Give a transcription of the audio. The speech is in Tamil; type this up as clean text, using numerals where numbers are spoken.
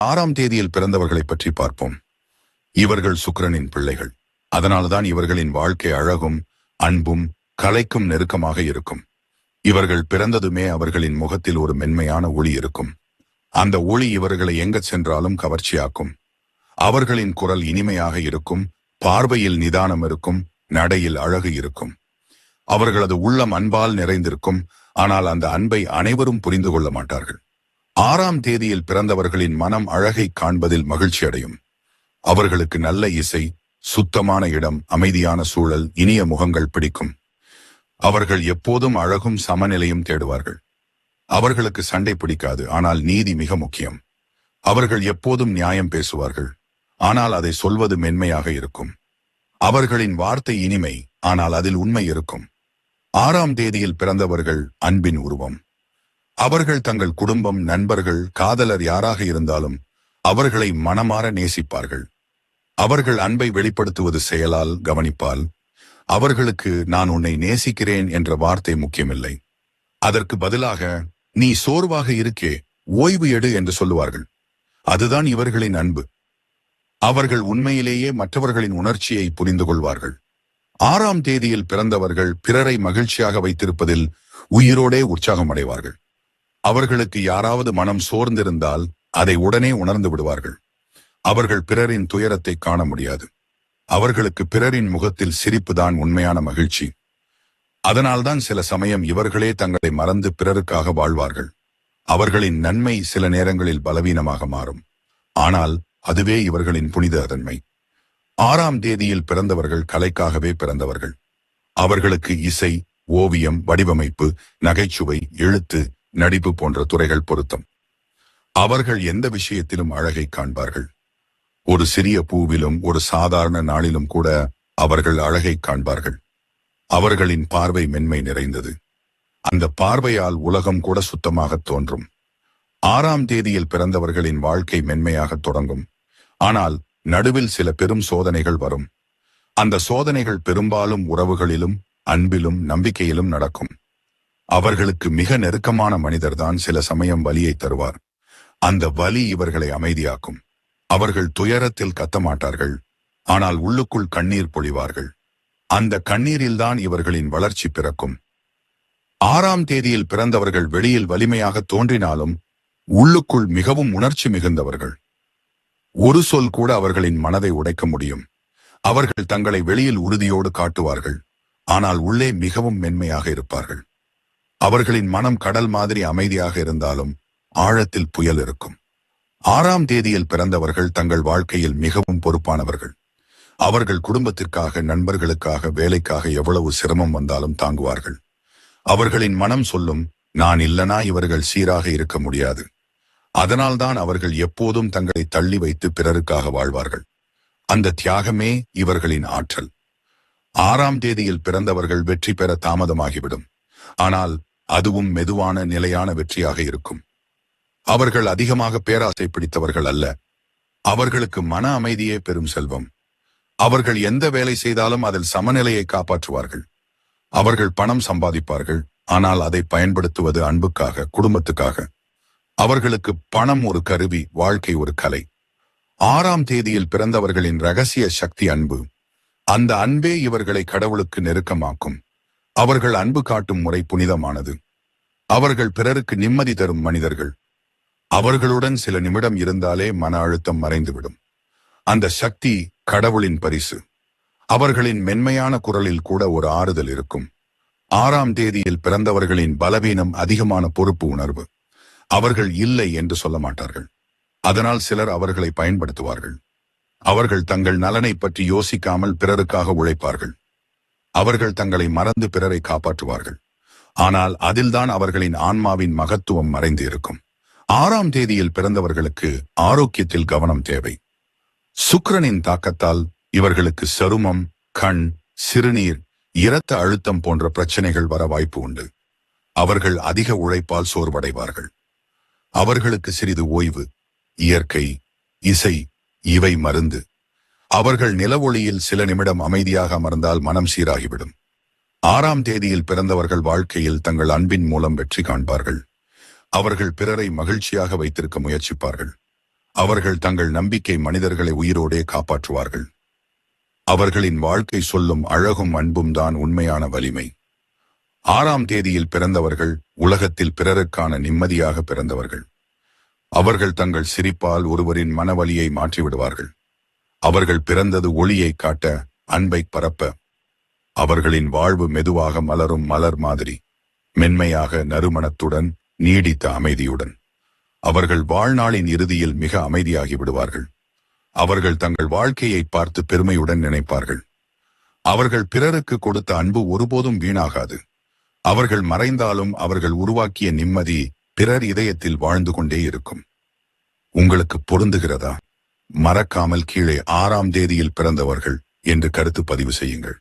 6ஆம் தேதியில் பிறந்தவர்களை பற்றி பார்ப்போம். இவர்கள் சுக்கிரனின் பிள்ளைகள். அதனால்தான் இவர்களின் வாழ்க்கை அழகும் அன்பும் கலைக்கும் நெருக்கமாக இருக்கும். இவர்கள் பிறந்ததுமே அவர்களின் முகத்தில் ஒரு மென்மையான ஒளி இருக்கும். அந்த ஒளி இவர்களை எங்க சென்றாலும் கவர்ச்சியாக்கும். அவர்களின் குரல் இனிமையாக இருக்கும், பார்வையில் நிதானம் இருக்கும், நடையில் அழகு இருக்கும். அவர்களது உள்ளம் அன்பால் நிறைந்திருக்கும். ஆனால் அந்த அன்பை அனைவரும் புரிந்து கொள்ள மாட்டார்கள். 6ஆம் தேதியில் பிறந்தவர்களின் மனம் அழகை காண்பதில் மகிழ்ச்சி அடையும். அவர்களுக்கு நல்ல இசை, சுத்தமான இடம், அமைதியான சூழல், இனிய முகங்கள் பிடிக்கும். அவர்கள் எப்போதும் அழகும் சமநிலையும் தேடுவார்கள். அவர்களுக்கு சண்டை பிடிக்காது, ஆனால் நீதி மிக முக்கியம். அவர்கள் எப்போதும் நியாயம் பேசுவார்கள், ஆனால் அதை சொல்வது மென்மையாக இருக்கும். அவர்களின் வார்த்தை இனிமை, ஆனால் அதில் உண்மை இருக்கும். 6ஆம் தேதியில் பிறந்தவர்கள் அன்பின் உருவம். அவர்கள் தங்கள் குடும்பம், நண்பர்கள், காதலர் யாராக இருந்தாலும் அவர்களை மனமாற நேசிப்பார்கள். அவர்கள் அன்பை வெளிப்படுத்துவது செயலால், கவனிப்பால். அவர்களுக்கு நான் உன்னை நேசிக்கிறேன் என்ற வார்த்தை முக்கியமில்லை. அதற்கு பதிலாக நீ சோர்வாக இருக்கே, ஓய்வு எடு என்று சொல்லுவார்கள். அதுதான் இவர்களின் அன்பு. அவர்கள் உண்மையிலேயே மற்றவர்களின் உணர்ச்சியை புரிந்து கொள்வார்கள். 6ஆம் தேதியில் பிறந்தவர்கள் பிறரை மகிழ்ச்சியாக வைத்திருப்பதில் உயிரோடே உற்சாகம் அடைவார்கள். அவர்களுக்கு யாராவது மனம் சோர்ந்திருந்தால் அதை உடனே உணர்ந்து விடுவார்கள். அவர்கள் பிறரின் துயரத்தை காண முடியாது. அவர்களுக்கு பிறரின் முகத்தில் சிரிப்புதான் உண்மையான மகிழ்ச்சி. அதனால்தான் சில சமயம் இவர்களே தங்களை மறந்து பிறருக்காக வாழ்வார்கள். அவர்களின் நன்மை சில நேரங்களில் பலவீனமாக மாறும், ஆனால் அதுவே இவர்களின் புனித தன்மை. 6ஆம் தேதியில் பிறந்தவர்கள் கலைக்காகவே பிறந்தவர்கள். அவர்களுக்கு இசை, ஓவியம், வடிவமைப்பு, நகைச்சுவை, எழுத்து, நடிப்பு போன்ற துறைகள் பொருத்தம். அவர்கள் எந்த விஷயத்திலும் அழகை காண்பார்கள். ஒரு சிறிய பூவிலும் ஒரு சாதாரண நாளிலும் கூட அவர்கள் அழகை காண்பார்கள். அவர்களின் பார்வை மென்மை நிறைந்தது. அந்த பார்வையால் உலகம் கூட சுத்தமாக தோன்றும். 6ஆம் தேதியில் பிறந்தவர்களின் வாழ்க்கை மென்மையாக தொடங்கும். ஆனால் நடுவில் சில பெரும் சோதனைகள் வரும். அந்த சோதனைகள் பெரும்பாலும் உறவுகளிலும், அன்பிலும், நம்பிக்கையிலும் நடக்கும். அவர்களுக்கு மிக நெருக்கமான மனிதர்தான் சில சமயம் வலியை தருவார். அந்த வலி இவர்களை அமைதியாக்கும். அவர்கள் துயரத்தில் கத்த மாட்டார்கள், ஆனால் உள்ளுக்குள் கண்ணீர் பொழிவார்கள். அந்த கண்ணீரில்தான் இவர்களின் வளர்ச்சி பிறக்கும். 6ஆம் தேதியில் பிறந்தவர்கள் வெளியில் வலிமையாக தோன்றினாலும் உள்ளுக்குள் மிகவும் உணர்ச்சி மிகுந்தவர்கள். ஒரு சொல் கூட அவர்களின் மனதை உடைக்க முடியும். அவர்கள் தங்களை வெளியில் உறுதியோடு காட்டுவார்கள், ஆனால் உள்ளே மிகவும் மென்மையாக இருப்பார்கள். அவர்களின் மனம் கடல் மாதிரி அமைதியாக இருந்தாலும் ஆழத்தில் புயல் இருக்கும். 6ஆம் தேதியில் பிறந்தவர்கள் தங்கள் வாழ்க்கையில் மிகவும் பொறுப்பானவர்கள். அவர்கள் குடும்பத்திற்காக, நண்பர்களுக்காக, வேலைக்காக எவ்வளவு சிரமம் வந்தாலும் தாங்குவார்கள். அவர்களின் மனம் சொல்லும், நான் இல்லனா இவர்கள் சீராக இருக்க முடியாது. அதனால்தான் அவர்கள் எப்போதும் தங்களை தள்ளி வைத்து பிறருக்காக வாழ்வார்கள். அந்த தியாகமே இவர்களின் ஆற்றல். 6ஆம் தேதியில் பிறந்தவர்கள் வெற்றி பெற தாமதமாகிவிடும், ஆனால் அதுவும் மெதுவான நிலையான வெற்றியாக இருக்கும். அவர்கள் அதிகமாக பேராசை பிடித்தவர்கள் அல்ல. அவர்களுக்கு மன அமைதியே பெரும் செல்வம். அவர்கள் எந்த வேலை செய்தாலும் அதில் சமநிலையை காப்பாற்றுவார்கள். அவர்கள் பணம் சம்பாதிப்பார்கள், ஆனால் அதை பயன்படுத்துவது அன்புக்காக, குடும்பத்துக்காக. அவர்களுக்கு பணம் ஒரு கருவி, வாழ்க்கை ஒரு கலை. 6ஆம் தேதியில் பிறந்தவர்களின் ரகசிய சக்தி அன்பு. அந்த அன்பே இவர்களை கடவுளுக்கு நெருக்கமாக்கும். அவர்கள் அன்பு காட்டும் முறை புனிதமானது. அவர்கள் பிறருக்கு நிம்மதி தரும் மனிதர்கள். அவர்களுடன் சில நிமிடம் இருந்தாலே மன அழுத்தம் மறைந்துவிடும். அந்த சக்தி கடவுளின் பரிசு. அவர்களின் மென்மையான குரலில் கூட ஒரு ஆறுதல் இருக்கும். 6ஆம் தேதியில் பிறந்தவர்களின் பலவீனம் அதிகமான பொறுப்பு உணர்வு. அவர்கள் இல்லை என்று சொல்ல மாட்டார்கள். அதனால் சிலர் அவர்களை பயன்படுத்துவார்கள். அவர்கள் தங்கள் நலனை பற்றி யோசிக்காமல் பிறருக்காக உழைப்பார்கள். அவர்கள் தங்களை மறந்து பிறரை காப்பாற்றுவார்கள். ஆனால் அதில்தான் அவர்களின் ஆன்மாவின் மகத்துவம் மறைந்து இருக்கும். 6ஆம் தேதியில் பிறந்தவர்களுக்கு ஆரோக்கியத்தில் கவனம் தேவை. சுக்கிரனின் தாக்கத்தால் இவர்களுக்கு சருமம், கண், சிறுநீர், இரத்த அழுத்தம் போன்ற பிரச்சனைகள் வர வாய்ப்பு உண்டு. அவர்கள் அதிக உழைப்பால் சோர்வடைவார்கள். அவர்களுக்கு சிறிது ஓய்வு, இயற்கை, இசை இவை மருந்து. அவர்கள் நிலவொளியில் சில நிமிடம் அமைதியாக அமர்ந்தால் மனம் சீராகிவிடும். 6ஆம் தேதியில் பிறந்தவர்கள் வாழ்க்கையில் தங்கள் அன்பின் மூலம் வெற்றி காண்பார்கள். அவர்கள் பிறரை மகிழ்ச்சியாக வைத்திருக்க முயற்சிப்பார்கள். அவர்கள் தங்கள் நம்பிக்கை மனிதர்களை உயிரோடே காப்பாற்றுவார்கள். அவர்களின் வாழ்க்கை சொல்லும் அழகும் அன்பும் தான் உண்மையான வலிமை. 6ஆம் தேதியில் பிறந்தவர்கள் உலகத்தில் பிறருக்கான நிம்மதியாக பிறந்தவர்கள். அவர்கள் தங்கள் சிரிப்பால் ஒருவரின் மனவலியை மாற்றிவிடுவார்கள். அவர்கள் பிறந்தது ஒளியை காட்ட, அன்பை பரப்ப. அவர்களின் வாழ்வு மெதுவாக மலரும் மலர் மாதிரி, மென்மையாக, நறுமணத்துடன், நீடித்த அமைதியுடன். அவர்கள் வாழ்நாளின் இறுதியில் மிக அமைதியாகி விடுவார்கள். அவர்கள் தங்கள் வாழ்க்கையை பார்த்து பெருமையுடன் நினைப்பார்கள். அவர்கள் பிறருக்கு கொடுத்த அன்பு ஒருபோதும் வீணாகாது. அவர்கள் மறைந்தாலும் அவர்கள் உருவாக்கிய நிம்மதி பிறர் இதயத்தில் வாழ்ந்து கொண்டே இருக்கும். உங்களுக்கு பொருந்துகிறதா? மறக்காமல் கீழே 6ஆம் தேதியில் பிறந்தவர்கள் என்று கருத்து பதிவு செய்யுங்கள்.